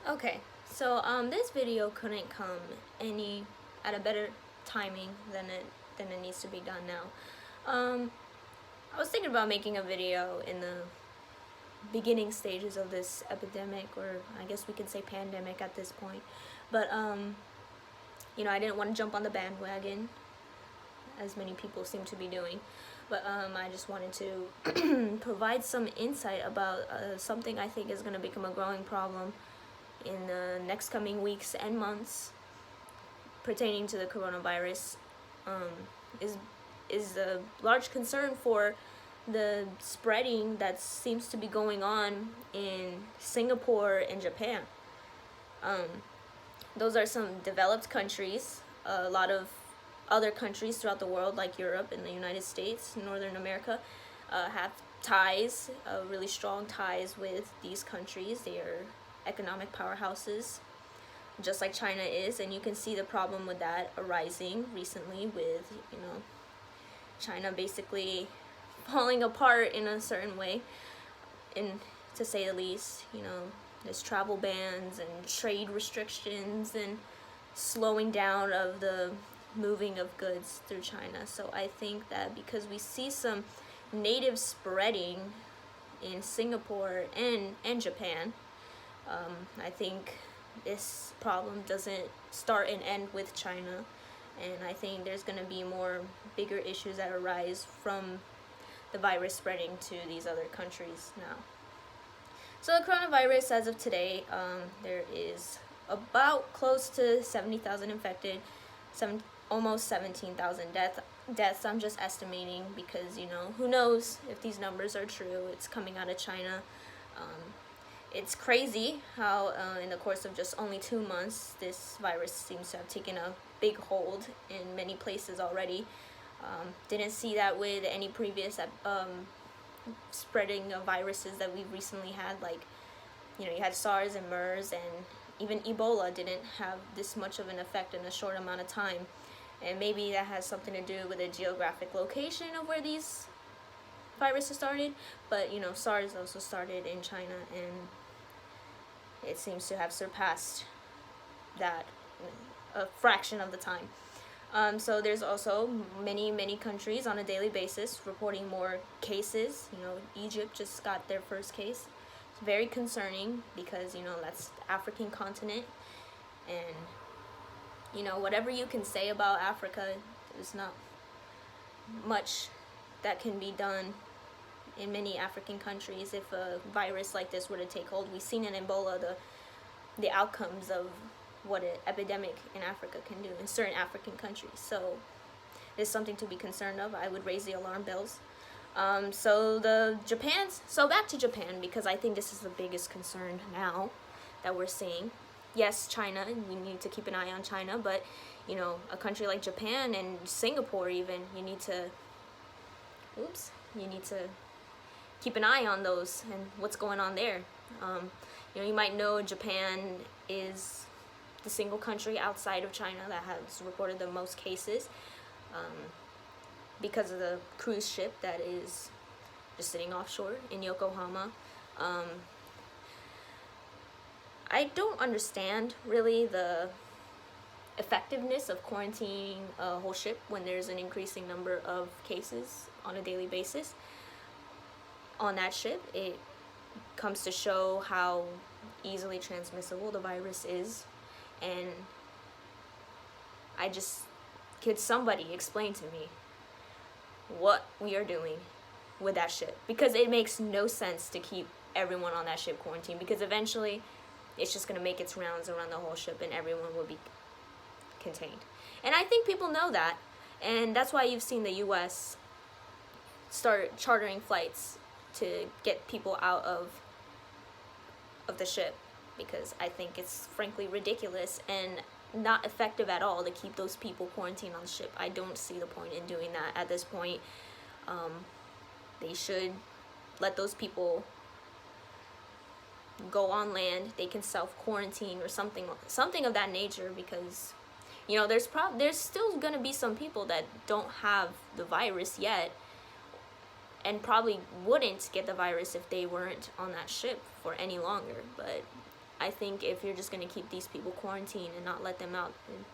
Okay, so this video couldn't come any at a better timing than it needs to be done now. I was thinking about making a video in the beginning stages of this epidemic, or I guess we could say pandemic at this point. But I didn't want to jump on the bandwagon, as many people seem to be doing. But I just wanted to provide some insight about something I think is going to become a growing problem in the next coming weeks and months pertaining to the coronavirus. Is a large concern for the spreading that seems to be going on in Singapore and Japan. Those are some developed countries. A lot of other countries throughout the world, like Europe and the United States, Northern America, have ties, really strong ties with these countries. They are economic powerhouses, just like China is, and you can see the problem with that arising recently with, China basically falling apart in a certain way, to say the least. There's travel bans and trade restrictions and slowing down of the moving of goods through China. So I think that because we see some native spreading in Singapore and Japan, I think this problem doesn't start and end with China, and I think there's going to be more bigger issues that arise from the virus spreading to these other countries now. So the coronavirus, as of today, there is about close to 70,000 infected, almost 17,000 deaths. I'm just estimating because, who knows if these numbers are true. It's coming out of China. It's crazy how in the course of just only 2 months, this virus seems to have taken a big hold in many places already. Didn't see that with any previous spreading of viruses that we've recently had. Like, you had SARS and MERS, and even Ebola didn't have this much of an effect in a short amount of time. And maybe that has something to do with the geographic location of where these viruses started. But, SARS also started in China, and it seems to have surpassed that a fraction of the time. So there's also many countries on a daily basis reporting more cases. Egypt just got their first case. It's very concerning because, that's the African continent. And, whatever you can say about Africa, there's not much that can be done in many African countries if a virus like this were to take hold. We've seen in Ebola the outcomes of what an epidemic in Africa can do in certain African countries. So there's something to be concerned of. I would raise the alarm bells. So back to Japan, because I think this is the biggest concern now that we're seeing. Yes, China, we need to keep an eye on China, but a country like Japan and Singapore even, you need to keep an eye on those and what's going on there. You might know Japan is the single country outside of China that has reported the most cases, because of the cruise ship that is just sitting offshore in Yokohama. I don't understand really the effectiveness of quarantining a whole ship when there's an increasing number of cases on a daily basis on that ship. It comes to show how easily transmissible the virus is, and could somebody explain to me what we are doing with that ship? Because it makes no sense to keep everyone on that ship quarantined, because eventually it's just going to make its rounds around the whole ship and everyone will be contained. And I think people know that, and that's why you've seen the US start chartering flights to get people out of the ship, because I think it's frankly ridiculous and not effective at all to keep those people quarantined on the ship. I don't see the point in doing that at this point. They should let those people go on land. They can self-quarantine or something of that nature, because there's still gonna be some people that don't have the virus yet, and probably wouldn't get the virus if they weren't on that ship for any longer. But I think if you're just going to keep these people quarantined and not let them out, then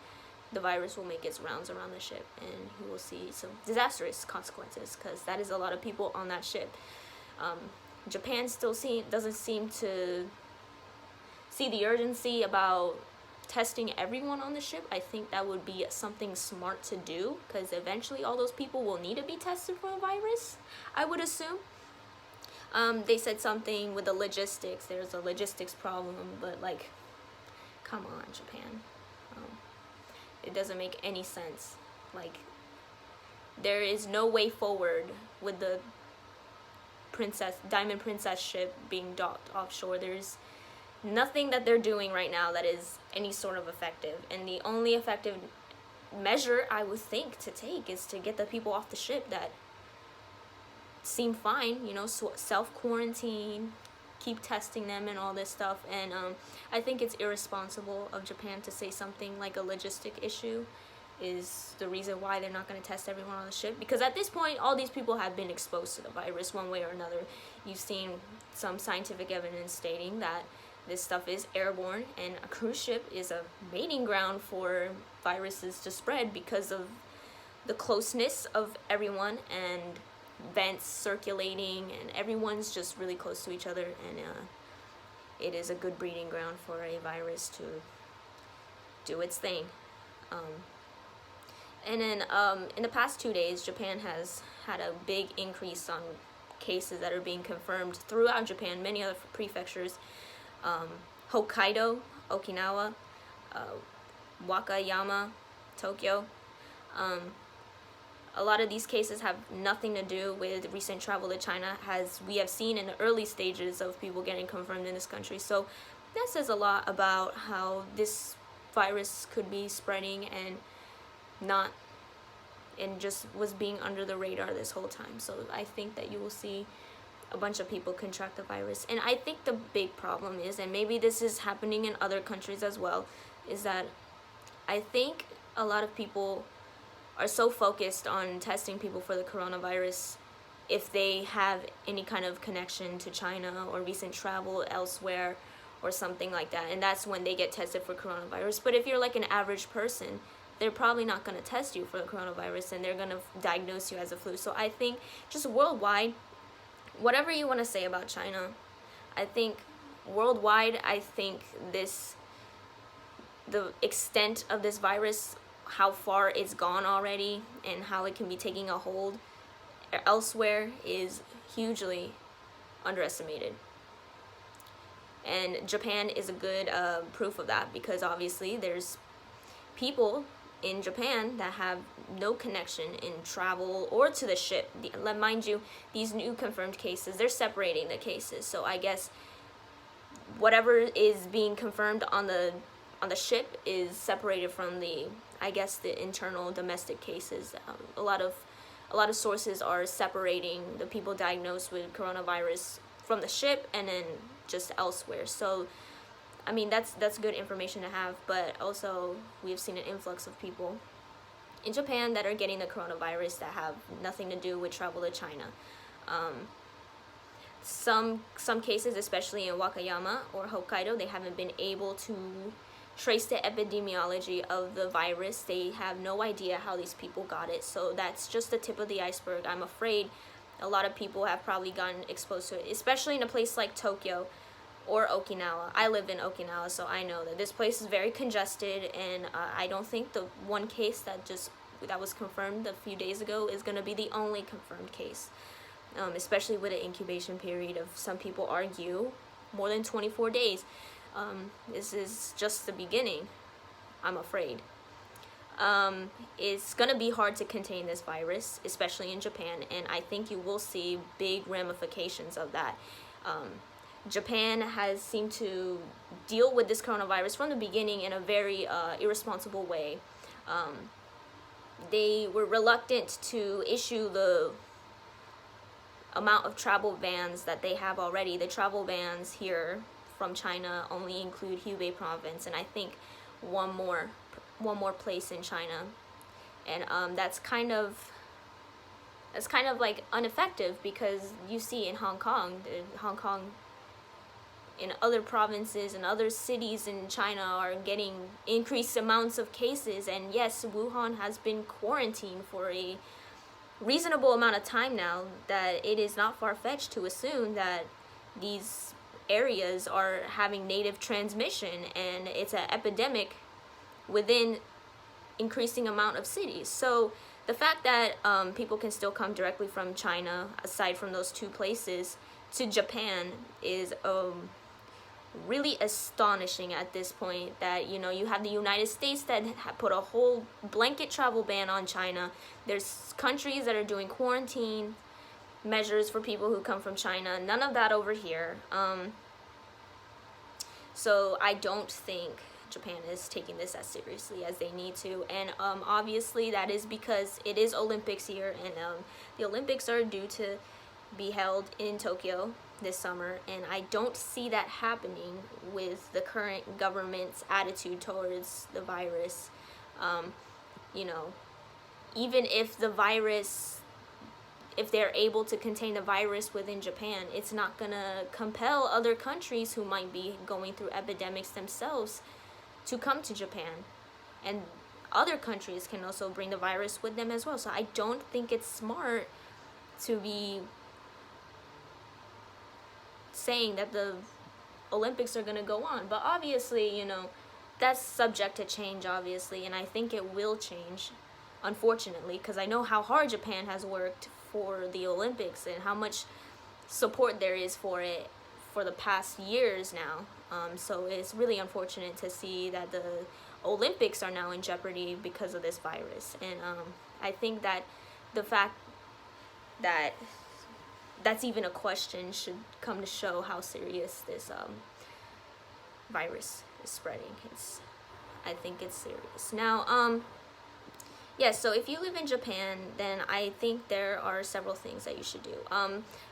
the virus will make its rounds around the ship, and you will see some disastrous consequences, because that is a lot of people on that ship. Japan still doesn't seem to see the urgency about testing everyone on the ship. I think that would be something smart to do, because eventually all those people will need to be tested for a virus, I would assume. They said something with the logistics. There's a logistics problem, but like, come on, Japan. It doesn't make any sense. Like, there is no way forward with the Diamond Princess ship being docked offshore. There's nothing that they're doing right now that is any sort of effective. And the only effective measure I would think to take is to get the people off the ship that seem fine, you know, self-quarantine, keep testing them and all this stuff. And I think it's irresponsible of Japan to say something like a logistic issue is the reason why they're not going to test everyone on the ship, because at this point all these people have been exposed to the virus one way or another. You've seen some scientific evidence stating that this stuff is airborne, and a cruise ship is a mating ground for viruses to spread because of the closeness of everyone and vents circulating, and everyone's just really close to each other, and it is a good breeding ground for a virus to do its thing. And then in the past 2 days, Japan has had a big increase on cases that are being confirmed throughout Japan, many other prefectures, Hokkaido, Okinawa, Wakayama, Tokyo. A lot of these cases have nothing to do with recent travel to China, as we have seen in the early stages of people getting confirmed in this country. So that says a lot about how this virus could be spreading and just was being under the radar this whole time. So I think that you will see a bunch of people contract the virus. And I think the big problem is, and maybe this is happening in other countries as well, is that I think a lot of people are so focused on testing people for the coronavirus if they have any kind of connection to China or recent travel elsewhere or something like that, and that's when they get tested for coronavirus. But if you're like an average person, they're probably not going to test you for the coronavirus, and they're going to diagnose you as a flu. So I think just worldwide, whatever you want to say about China, I think worldwide, I think the extent of this virus, how far it's gone already and how it can be taking a hold elsewhere, is hugely underestimated. And Japan is a good proof of that, because obviously there's people in Japan that have no connection in travel or to the ship. Mind you, these new confirmed cases, they're separating the cases. So I guess whatever is being confirmed on the ship is separated from the internal domestic cases. A lot of sources are separating the people diagnosed with coronavirus from the ship and then just elsewhere. So I mean, that's good information to have, but also we've seen an influx of people in Japan that are getting the coronavirus that have nothing to do with travel to China. Some cases, especially in Wakayama or Hokkaido, they haven't been able to trace the epidemiology of the virus. They have no idea how these people got it, so that's just the tip of the iceberg. I'm afraid a lot of people have probably gotten exposed to it, especially in a place like Tokyo or Okinawa. I live in Okinawa, so I know that this place is very congested, and I don't think the one case that was confirmed a few days ago is going to be the only confirmed case, especially with an incubation period of, some people argue, more than 24 days. This is just the beginning, I'm afraid. It's going to be hard to contain this virus, especially in Japan, and I think you will see big ramifications of that. Japan has seemed to deal with this coronavirus from the beginning in a very irresponsible way. They were reluctant to issue the amount of travel bans that they have already. The travel bans here from China only include Hubei province, and I think one more place in China, and that's kind of like ineffective, because you see in Hong Kong in other provinces and other cities in China are getting increased amounts of cases. And yes, Wuhan has been quarantined for a reasonable amount of time now, that it is not far-fetched to assume that these areas are having native transmission, and it's an epidemic within increasing amount of cities. So the fact that people can still come directly from China, aside from those two places, to Japan is really astonishing at this point. That, you know, you have the United States that put a whole blanket travel ban on China. There's countries that are doing quarantine measures for people who come from China. None of that over here. So I don't think Japan is taking this as seriously as they need to, and obviously that is because it is Olympics here, and the Olympics are due to be held in Tokyo this summer, and I don't see that happening with the current government's attitude towards the virus. You know, even if the virus, if they're able to contain the virus within Japan, it's not gonna compel other countries who might be going through epidemics themselves to come to Japan. And other countries can also bring the virus with them as well. So I don't think it's smart to be saying that the Olympics are gonna go on. But obviously, you know, that's subject to change, obviously, and I think it will change, unfortunately, because I know how hard Japan has worked for the Olympics and how much support there is for it for the past years now. So it's really unfortunate to see that the Olympics are now in jeopardy because of this virus. And I think that the fact that that's even a question should come to show how serious this virus is spreading. I think it's serious. Now, yeah, so if you live in Japan, then I think there are several things that you should do.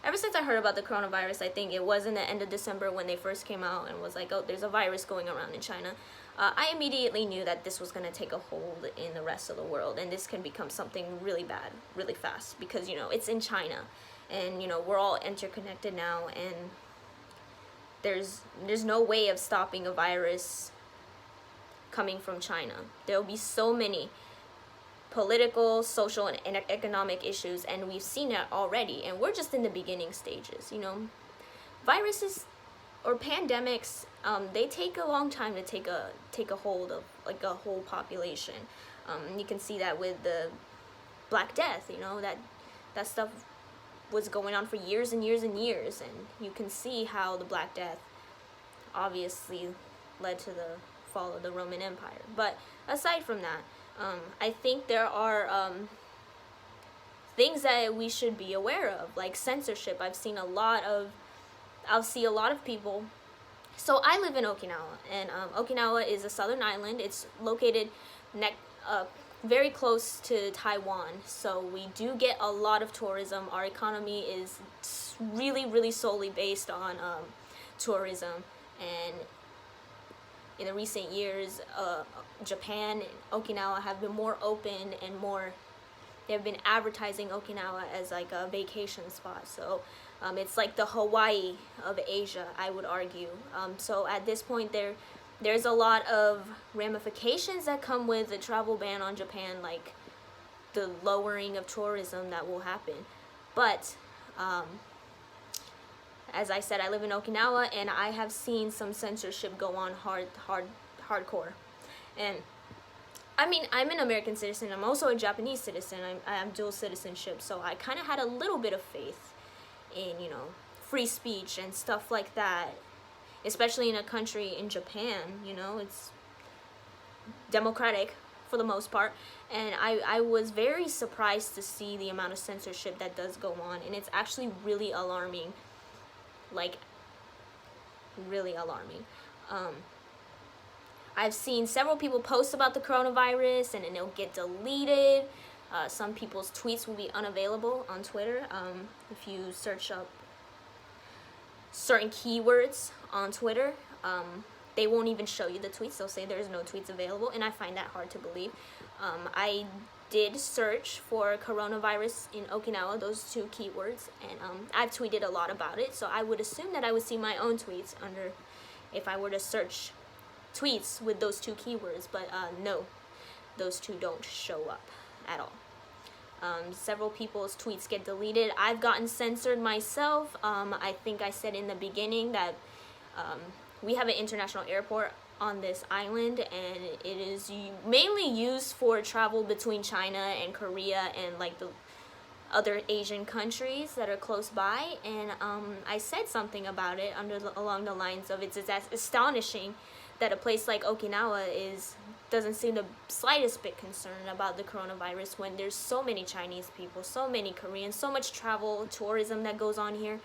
Ever since I heard about the coronavirus, I think it was in the end of December when they first came out and was like, oh, there's a virus going around in China. I immediately knew that this was going to take a hold in the rest of the world, and this can become something really bad, really fast, because, you know, it's in China, and, you know, we're all interconnected now, and there's no way of stopping a virus coming from China. There'll be so many political, social, and economic issues, and we've seen that already, and we're just in the beginning stages. You know, viruses or pandemics, they take a long time to take a hold of, like, a whole population. You can see that with the Black Death. You know, that stuff was going on for years and years and years, and you can see how the Black Death obviously led to the fall of the Roman Empire. But aside from that, I think there are things that we should be aware of, like censorship. I'll see a lot of people. So I live in Okinawa, and Okinawa is a southern island. It's located very close to Taiwan, so we do get a lot of tourism. Our economy is really, really solely based on tourism, and in the recent years, Japan and Okinawa have been more open and they've been advertising Okinawa as like a vacation spot. So it's like the Hawaii of Asia, I would argue. So at this point, there's a lot of ramifications that come with the travel ban on Japan, like the lowering of tourism that will happen. But as I said, I live in Okinawa, and I have seen some censorship go on hardcore. And I mean, I'm an American citizen. I'm also a Japanese citizen. I have dual citizenship, so I kind of had a little bit of faith in, you know, free speech and stuff like that, especially in a country in Japan. You know, it's democratic for the most part, and I was very surprised to see the amount of censorship that does go on, and it's actually really alarming. Like, really alarming. I've seen several people post about the coronavirus, and then it'll get deleted. Some people's tweets will be unavailable on Twitter. If you search up certain keywords on Twitter, they won't even show you the tweets. They'll say there's no tweets available, and I find that hard to believe. I did search for coronavirus in Okinawa, those two keywords, and I've tweeted a lot about it, so I would assume that I would see my own tweets under if I were to search tweets with those two keywords, but no, those two don't show up at all. Several people's tweets get deleted. I've gotten censored myself. I think I said in the beginning that we have an international airport on this island, and it is mainly used for travel between China and Korea and like the other Asian countries that are close by. And I said something about it along the lines of it's astonishing that a place like Okinawa doesn't seem the slightest bit concerned about the coronavirus when there's so many Chinese people, so many Koreans, so much travel, tourism that goes on here.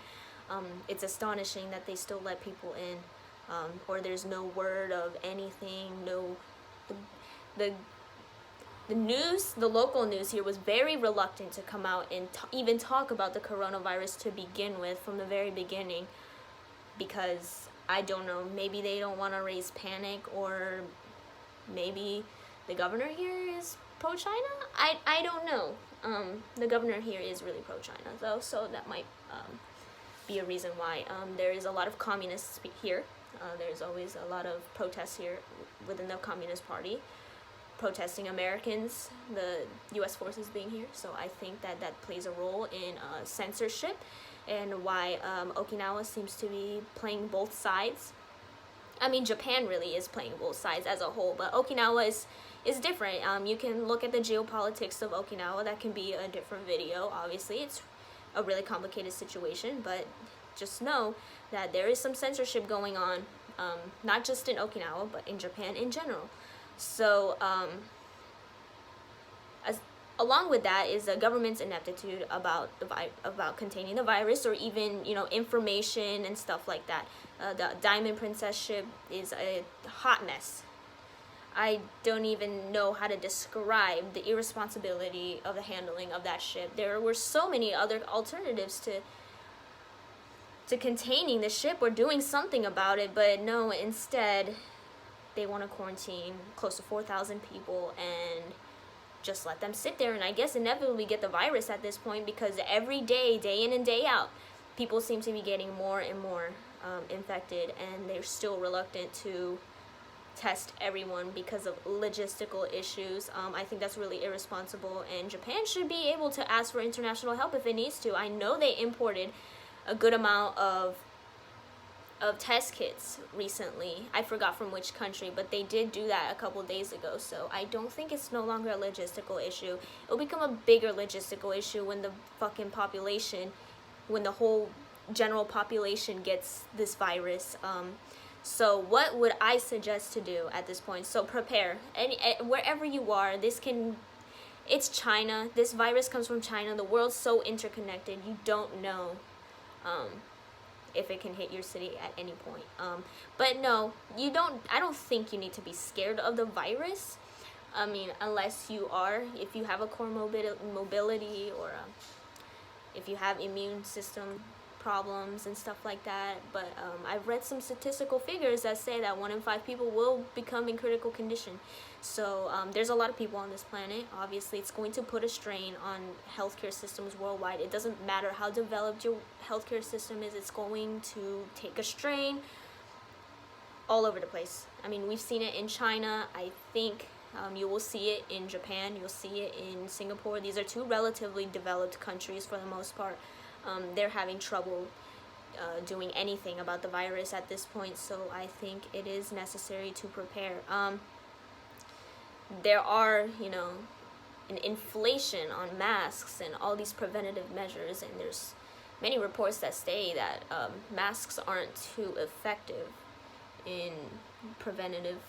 It's astonishing that they still let people in, or there's no word of anything. No, the news, the local news here was very reluctant to come out and even talk about the coronavirus to begin with from the very beginning, because I don't know, maybe they don't want to raise panic, or maybe the governor here is pro-China? I don't know. The governor here is really pro-China though, so that might be a reason why. There is a lot of communists here. There's always a lot of protests here within the Communist Party, protesting Americans, the U.S. forces being here. So I think that plays a role in censorship, and why Okinawa seems to be playing both sides. I mean, Japan really is playing both sides as a whole, but Okinawa is different. You can look at the geopolitics of Okinawa. That can be a different video. Obviously, it's a really complicated situation, but just know that there is some censorship going on, not just in Okinawa, but in Japan in general. So, along with that is the government's ineptitude about containing the virus, or even information and stuff like that. The Diamond Princess ship is a hot mess. I don't even know how to describe the irresponsibility of the handling of that ship. There were so many other alternatives to containing the ship or doing something about it, but no, instead they want to quarantine close to 4,000 people and just let them sit there, and I guess inevitably get the virus at this point, because every day, day in and day out, people seem to be getting more and more infected, and they're still reluctant to test everyone because of logistical issues. I think that's really irresponsible, and Japan should be able to ask for international help if it needs to. I know they imported a good amount of test kits recently. I forgot from which country, but they did do that a couple days ago, so I don't think it's no longer a logistical issue. It'll become a bigger logistical issue when the fucking population, when the whole general population gets this virus. So what would I suggest to do at this point? So prepare. Wherever you are, it's China. This virus comes from China. The world's so interconnected. You don't know if it can hit your city at any point. But no, I don't think you need to be scared of the virus. I mean, unless if you have a core mobility, or if you have immune system problems and stuff like that. But I've read some statistical figures that say that 1 in 5 people will become in critical condition. So there's a lot of people on this planet. Obviously, it's going to put a strain on healthcare systems worldwide. It doesn't matter how developed your healthcare system is, it's going to take a strain all over the place. I mean, we've seen it in China. I think you will see it in Japan. You'll see it in Singapore. These are two relatively developed countries for the most part. They're having trouble doing anything about the virus at this point, so I think it is necessary to prepare. There are, an inflation on masks and all these preventative measures, and there's many reports that say that masks aren't too effective in preventative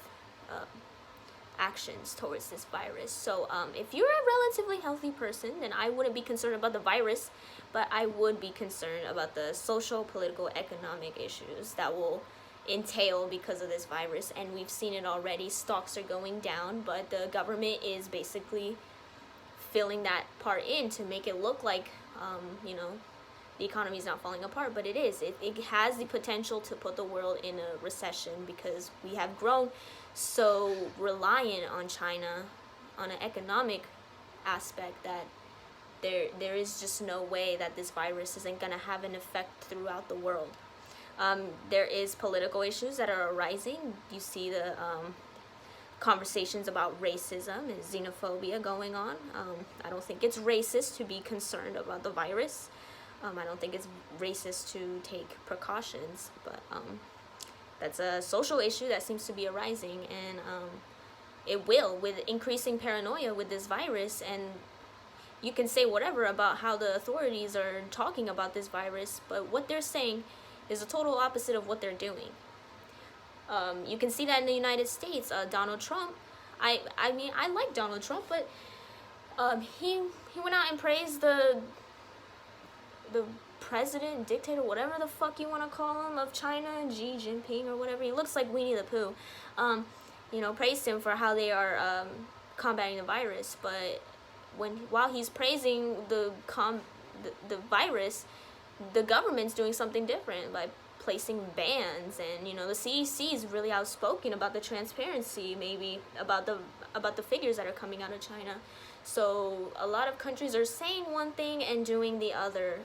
actions towards this virus. So if you're a relatively healthy person, then I wouldn't be concerned about the virus, but I would be concerned about the social, political, economic issues that will entail because of this virus. And we've seen it already. Stocks are going down, but the government is basically filling that part in to make it look like the economy is not falling apart, but it is. It has the potential to put the world in a recession, because we have grown so reliant on China on an economic aspect that there is just no way that this virus isn't going to have an effect throughout the world. There is political issues that are arising. You see the conversations about racism and xenophobia going on. I don't think it's racist to be concerned about the virus. I don't think it's racist to take precautions, but that's a social issue that seems to be arising, and it will, with increasing paranoia with this virus. And you can say whatever about how the authorities are talking about this virus, but what they're saying is the total opposite of what they're doing. You can see that in the United States. Donald Trump, I mean, I like Donald Trump, but he went out and praised the president, dictator, whatever the fuck you want to call him, of China, Xi Jinping or whatever. He looks like Winnie the Pooh. You know, praised him for how they are combating the virus, but while he's praising the virus, the government's doing something different by placing bans. And you know, the CDC is really outspoken about the transparency, maybe about the figures that are coming out of China. So a lot of countries are saying one thing and doing the other.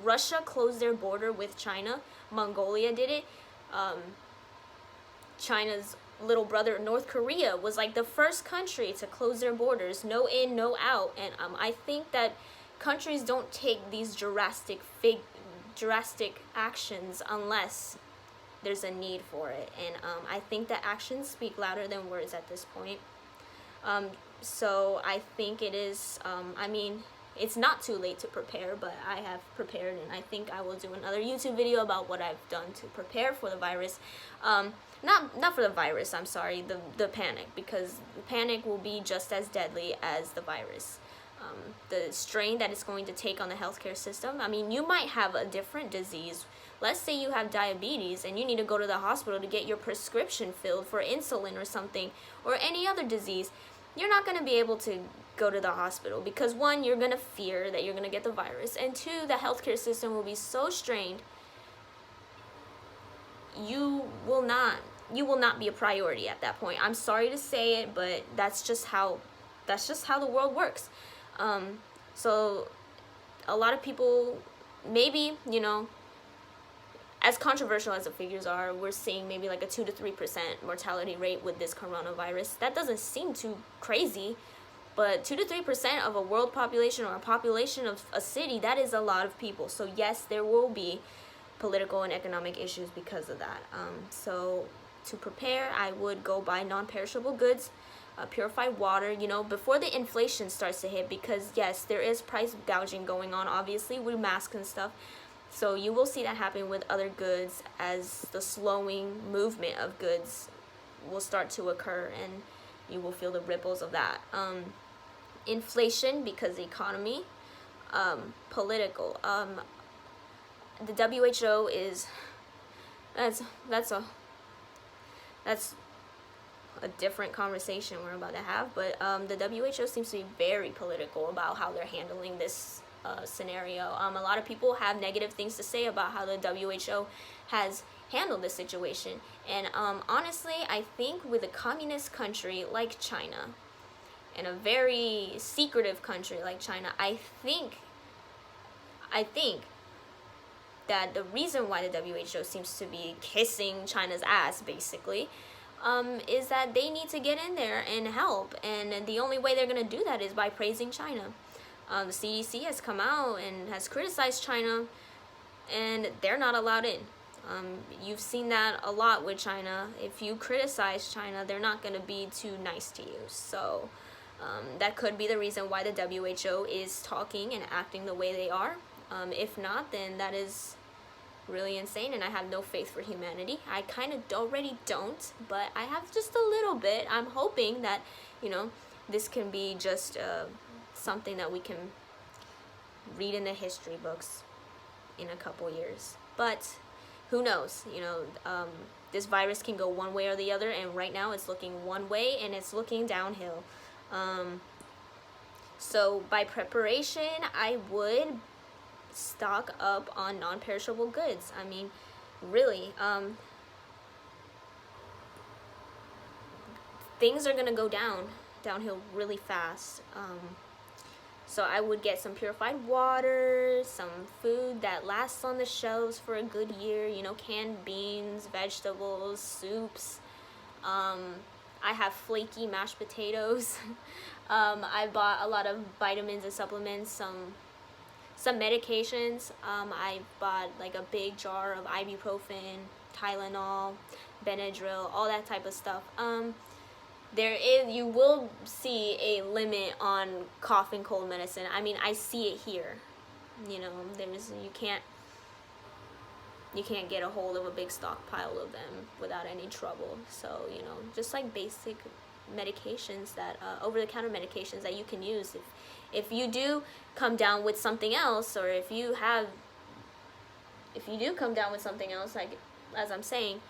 Russia closed their border with China. Mongolia did it. China's little brother, North Korea, was like the first country to close their borders, no in, no out. And I think that countries don't take these drastic actions unless there's a need for it. And I think that actions speak louder than words at this point. So I think it is, I mean, it's not too late to prepare, but I have prepared, and I think I will do another YouTube video about what I've done to prepare for the virus. Not for the virus, I'm sorry, the panic, because the panic will be just as deadly as the virus. The strain that it's going to take on the healthcare system. I mean, you might have a different disease. Let's say you have diabetes and you need to go to the hospital to get your prescription filled for insulin or something, or any other disease. You're not going to be able to go to the hospital because, one, you're going to fear that you're going to get the virus, and two, the healthcare system will be so strained, you will not be a priority at that point. I'm sorry to say it, but that's just how the world works. So a lot of people, maybe, you know, as controversial as the figures are, we're seeing maybe like a 2 to 3% mortality rate with this coronavirus. That doesn't seem too crazy, but 2 to 3% of a world population, or a population of a city, that is a lot of people. So yes, there will be political and economic issues because of that. So to prepare, I would go buy non-perishable goods, purified water, you know, before the inflation starts to hit, because yes, there is price gouging going on, obviously, with masks and stuff. So you will see that happen with other goods as the slowing movement of goods will start to occur, and you will feel the ripples of that. Inflation, because the economy, political. The WHO is, that's a different conversation we're about to have, but the WHO seems to be very political about how they're handling this scenario. A lot of people have negative things to say about how the WHO has handled this situation, and honestly, I think with a communist country like China, and a very secretive country like China, I think that the reason why the WHO seems to be kissing China's ass, basically, is that they need to get in there and help, and the only way they're going to do that is by praising China. The CDC has come out and has criticized China, and they're not allowed in. You've seen that a lot with China. If you criticize China, they're not going to be too nice to you. So that could be the reason why the WHO is talking and acting the way they are. If not, then that is really insane, and I have no faith for humanity. I kind of already don't, but I have just a little bit. I'm hoping that, you know, this can be just something that we can read in the history books in a couple years. But who knows? You know, this virus can go one way or the other, and right now it's looking one way and it's looking downhill. So by preparation, I would stock up on non-perishable goods. I mean, really, things are gonna go downhill really fast. So I would get some purified water, some food that lasts on the shelves for a good year, you know, canned beans, vegetables, soups. I have flaky mashed potatoes. I bought a lot of vitamins and supplements, some medications. I bought like a big jar of ibuprofen, Tylenol, Benadryl, all that type of stuff. You will see a limit on cough and cold medicine. I mean, I see it here. You know, you can't get a hold of a big stockpile of them without any trouble. So, you know, just like basic medications that over-the-counter medications that you can use if you do come down with something else, or if you do come down with something else, like as I'm saying,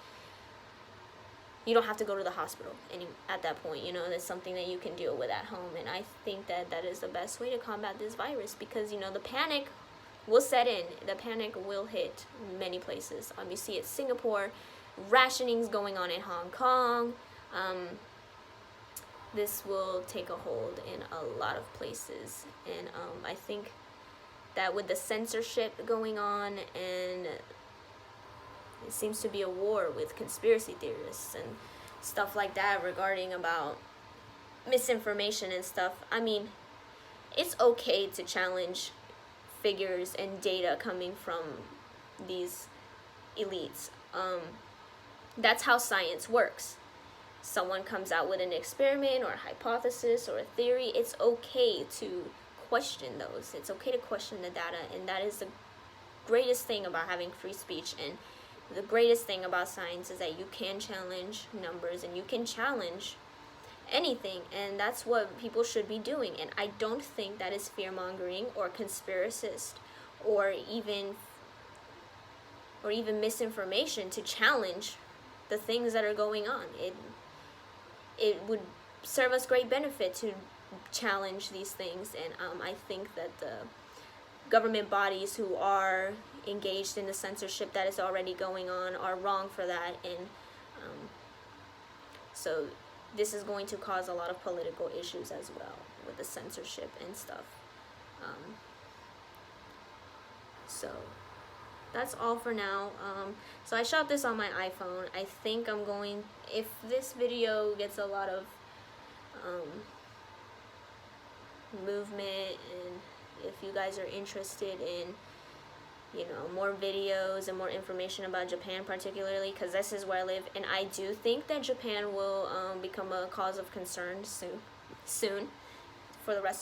you don't have to go to the hospital at that point. You know, there's something that you can deal with at home. And I think that is the best way to combat this virus, because, you know, the panic will set in. The panic will hit many places. You see it Singapore, rationing's going on in Hong Kong. This will take a hold in a lot of places. And I think that with the censorship going on, and it seems to be a war with conspiracy theorists and stuff like that regarding about misinformation and stuff. I mean, it's okay to challenge figures and data coming from these elites. That's how science works. Someone comes out with an experiment or a hypothesis or a theory. It's okay to question those. It's okay to question the data, and that is the greatest thing about having free speech. And the greatest thing about science is that you can challenge numbers and you can challenge anything, and that's what people should be doing. And I don't think that is fear-mongering or conspiracist or even misinformation to challenge the things that are going on. It would serve us great benefit to challenge these things, and I think that the government bodies who are engaged in the censorship that is already going on are wrong for that. And so this is going to cause a lot of political issues as well with the censorship and stuff. So that's all for now. So I shot this on my iPhone. I think I'm going, if this video gets a lot of movement, and if you guys are interested in, you know, more videos and more information about Japan particularly, because this is where I live, and I do think that Japan will become a cause of concern soon for the rest of